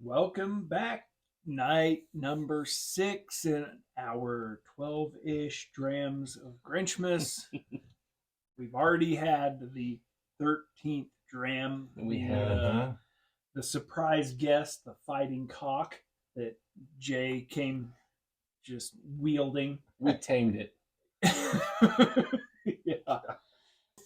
Welcome back. Night number 6 in our 12-ish Drams of Grinchmas. We've already had the 13th Dram. We have the surprise guest, the fighting cock that Jay came just wielding. We tamed it. Yeah.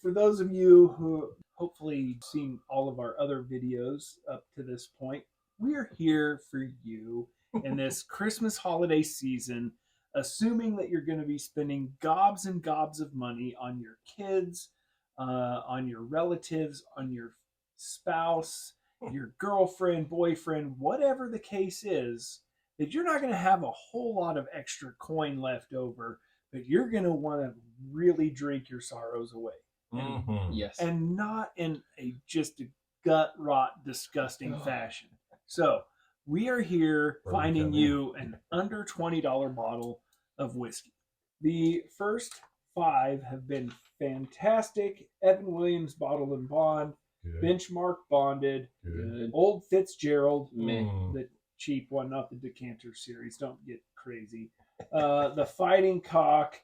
For those of you who hopefully seen all of our other videos up to this point, we are here for you in this Christmas holiday season, assuming that you're going to be spending gobs and gobs of money on your kids, on your relatives, on your spouse, your girlfriend, boyfriend, whatever the case is, that you're not going to have a whole lot of extra coin left over, but you're going to want to really drink your sorrows away. Mm-hmm. Yes. And not in just a gut rot, disgusting fashion. So we are here finding you an under $20 bottle of whiskey. The first 5 have been fantastic. Evan Williams Bottled and Bond, Good. Benchmark Bonded, Good. Old Fitzgerald, Mm. the cheap one, not the decanter series. Don't get crazy. The Fighting Cock,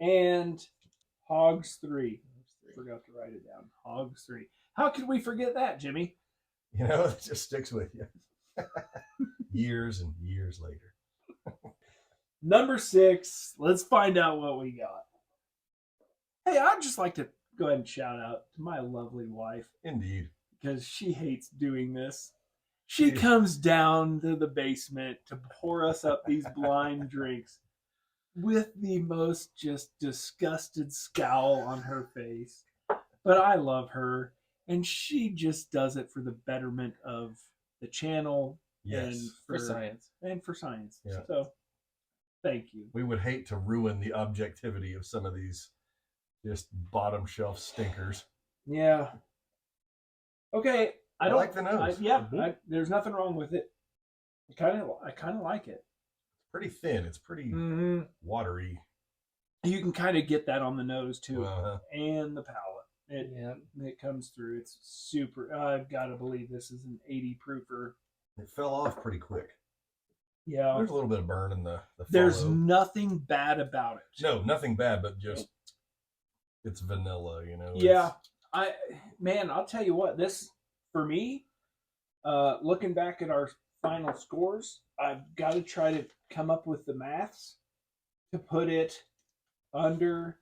and Hogs 3. Forgot to write it down. Hogs 3. How could we forget that, Jimmy? You know, it just sticks with you. Years and years later. Number 6. Let's find out what we got. Hey, I'd just like to go ahead and shout out to my lovely wife, Indeed. because she hates doing this. She comes down to the basement to pour us up these blind drinks with the most just disgusted scowl on her face. But I love her, and she just does it for the betterment of the channel. Yes. And For science. And for science. Yeah. So, thank you. We would hate to ruin the objectivity of some of these just bottom shelf stinkers. Yeah. Okay. I don't like the nose. There's nothing wrong with it. I kind of like it. Pretty thin. It's pretty watery. You can kind of get that on the nose too, Uh-huh. and the palate. It comes through. It's super. I've got to believe this is an 80 proofer. It fell off pretty quick. Yeah. There's a little bit of burn in the There's follow. nothing bad about it. No, nothing bad, but just it's vanilla, you know. Yeah. I'll tell you what, this for me, looking back at our final scores, I've got to try to come up with the maths to put it under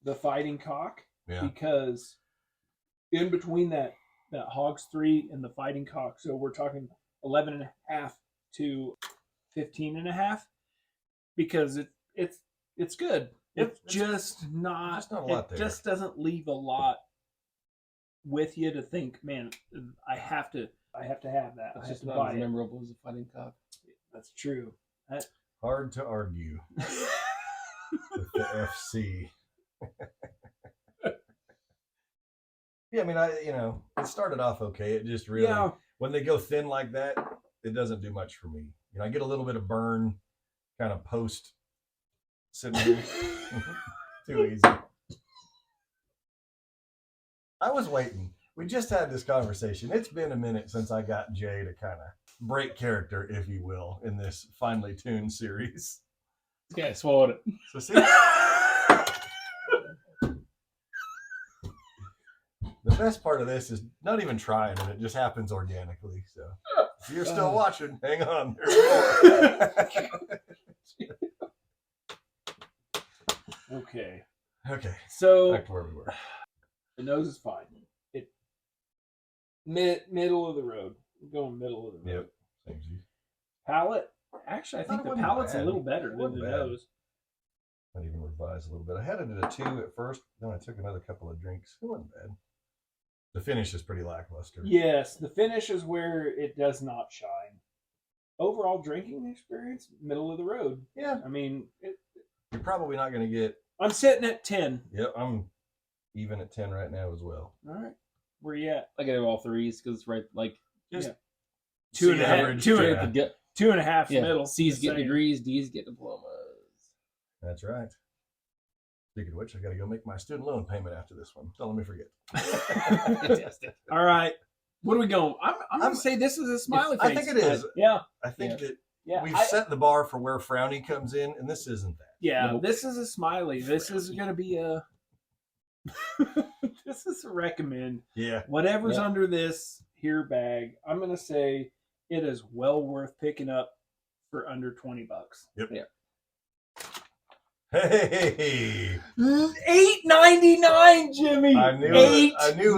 the Fighting Cock, because in between that Hogs 3 and the Fighting Cock, so we're talking 11.5 to 15.5, because it's good. It's just not a lot there. It just doesn't leave a lot with you to think, man, I have to have that. It's I have just to not buy as it. memorable as a fighting cock. That's true. Hard to argue with the FC. Yeah, I mean, it started off okay. It just really, when they go thin like that, it doesn't do much for me. You know, I get a little bit of burn, kind of post sitting too easy. I was waiting. We just had this conversation. It's been a minute since I got Jay to kind of break character, if you will, in this finely tuned series. Yeah, I swallowed it. So see, the best part of this is not even trying, and it just happens organically. So if you're still watching, hang on. Okay. Okay. So Back to where we were. the nose is fine. It middle of the road. We're going middle of the road. Yep. Same as you. Palate. Actually, I think It the wasn't palate's bad. a little better It than wasn't the bad. nose. Might even revise a little bit. I had it at a 2 at first. Then I took another couple of drinks. It wasn't bad. The finish is pretty lackluster. Yes, the finish is where it does not shine. Overall drinking experience, middle of the road. Yeah. I mean, You're probably not going to get. I'm sitting at 10. Yep. I'm even at 10 right now as well. All right. Where you at? I get all threes because it's right, like, Just Yeah. Two and a half- average, two and a yeah. the gut. 2.5 Yeah. middle. C's the get same. degrees, D's get diplomas. That's right. Speaking of which, I got to go make my student loan payment after this one. Don't let me forget. Fantastic. All right. What are we going? I'm going to say this is a smiley face. I think it is. Yeah. I think that Yeah. we've set the bar for where frowny comes in, and this isn't that. Yeah. Nope. This is a smiley. This is going to be a. This is a recommend. Yeah. Whatever's under this here bag, I'm going to say it is well worth picking up for under $20. Yep. Yeah. Hey. $8.99, Jimmy. I knew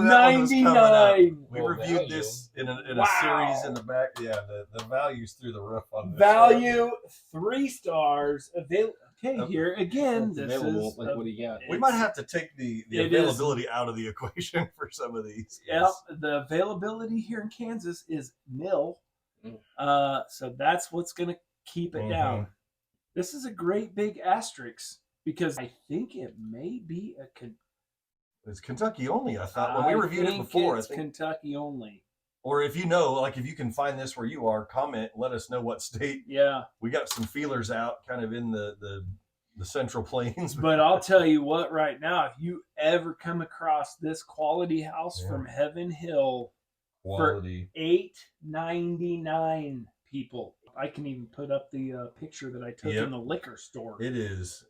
that one was coming up. We Well, reviewed value. this in a Wow. series in the back. Yeah, the value's through the roof on this. Value 3 stars. Okay, here again. It's This available. is Like, what do you got? We might have to take the It availability out of the equation for some of these. Yep, the availability here in Kansas is nil. So that's what's going to keep it down. This is a great big asterisk because I think it may be It's Kentucky only. I thought when we reviewed it before. It's Kentucky only. Or if you know, like if you can find this where you are, comment. Let us know what state. Yeah, We got some feelers out, kind of in the Central Plains. but I'll tell you what. Right now, if you ever come across this quality house from Heaven Hill, quality. $8.99, people. I can even put up the picture that I took in the liquor store. It is.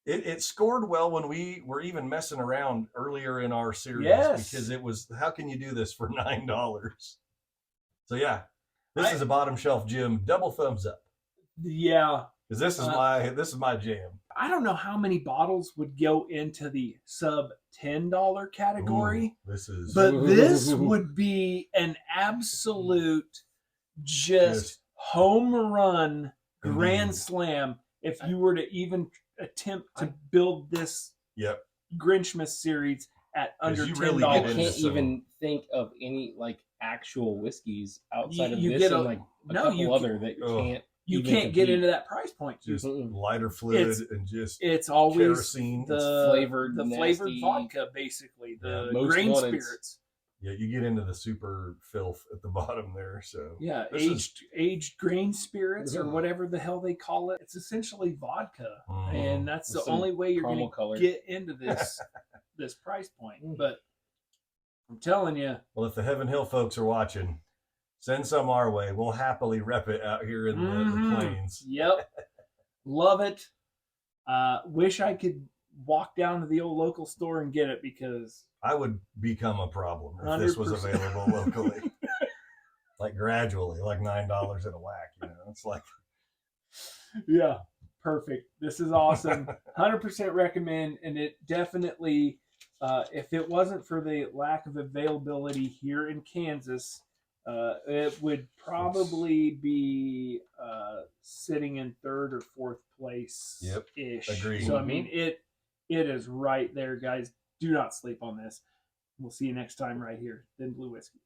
It scored well when we were even messing around earlier in our series because it was, how can you do this for $9? So yeah, this is a bottom shelf gym. Double thumbs up. Yeah, Because this is my jam. I don't know how many bottles would go into the sub $10 category, but this would be an absolute just home run grand slam if you were to even attempt to build this Grinchmas series at under $10. really I get can't even think of any like actual whiskeys outside of this and like a couple other that can't. You can't get into that price point. Just lighter fluid and just it's always kerosene. the flavored vodka, basically the most grain ones. spirits. Yeah, you get into the super filth at the bottom there. So Yeah, this aged grain spirits or whatever the hell they call it. It's essentially vodka, and that's the only way you're going to get into this this price point. But I'm telling you, well, if the Heaven Hill folks are watching, send some our way. We'll happily rep it out here in the plains. Yep, love it. Wish I could walk down to the old local store and get it because I would become a problem if this was 100%. available locally. Like gradually, like $9 at a whack. You know, it's like, yeah, perfect. This is awesome. 100% recommend, and it definitely, if it wasn't for the lack of availability here in Kansas, it would probably be sitting in 3rd or 4th place. Ish. Agreed. So I mean, it is right there, guys. Do not sleep on this. We'll see you next time right here. Thin Blue Whiskey.